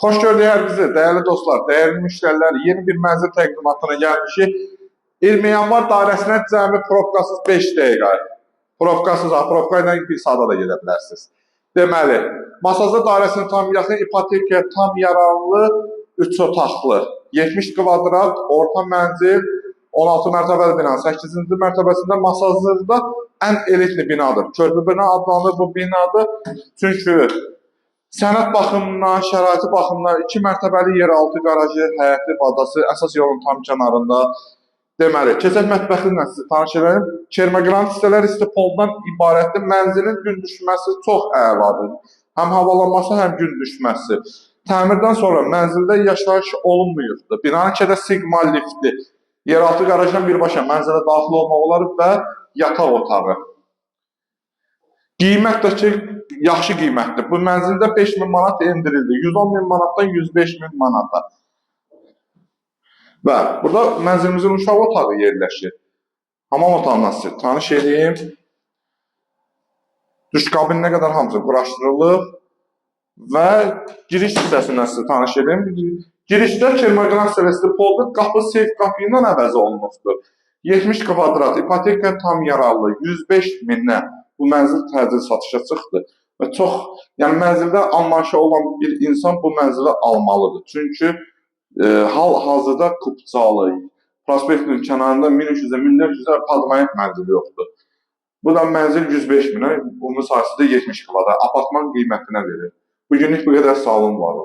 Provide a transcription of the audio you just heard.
Xoş gördük hər bizi, dəyərli dostlar, dəyərli müştərilər. Yeni bir mənzil təqdimatına gəlmişik. 20 yanvar dairəsinə cəmi probkasız 5 dəqiqə. Probkasız, probka ilə bir saata da gedə bilərsiniz. Deməli, Masazlı dairəsinin tam yaxın ipotekaya tam yararlı 3 otaqlı, 70 kvadrat, orta mənzil, 16 mərtəbəli binanın 8-ci mərtəbəsində Masazlıda ən elitli binadır. Körpü bina adlanır bu binadır. Çünki sənət baxımından, şəraiti baxımından 2 mərtəbəli yeraltı qarajı, həyətli bazası, əsas yolun tam kənarında. Deməli, keçək mətbəxinlə sizi tanış edəyim. Kermoqranit hissələr istipoldan ibarətdir. Mənzilin gün düşməsi çox əladır. Həm havalanması, həm gün düşməsi. Təmirdən sonra mənzildə yaşayış olunmuyubdur. Binanın içində Sigma lifti, yeraltı qarajdan birbaşa mənzilə daxil olmaq olar və yataq otağı. Qiymət də ki, yaxşı qiymətdir. Bu mənzildə 5000 manat endirildi. 110.000 manatdan 105.000 manata. Və burada mənzilimizin uşaq otağı yerləşir. Hamam otağından sizi tanış edeyim. Duş kabininə qədər hamısı quraşdırılıb və giriş hissəsindən sizi tanış edeyim. Girişdə kermoqranit hissəsi poldur, qapı seyf qapı ilə əvəz olunubdur. 70 kvadrat, ipoteka tam yararlı, 105.000-ə bu mənzil təcil satışa çıxdı. Və çox, yəni mənzildə anlayışı olan bir insan bu mənzili almalıdır. Çünki hal-hazırda Kupçalı, prospektin kənarında 1300-ə, 1400-ə padmayət mənzili yoxdur. Bu da mənzil 105.000-ə, bu müsahibədə 70 kvadrat, apartman qiymətinə verir. Bugünlük bu qədər, sağ olun, var olun.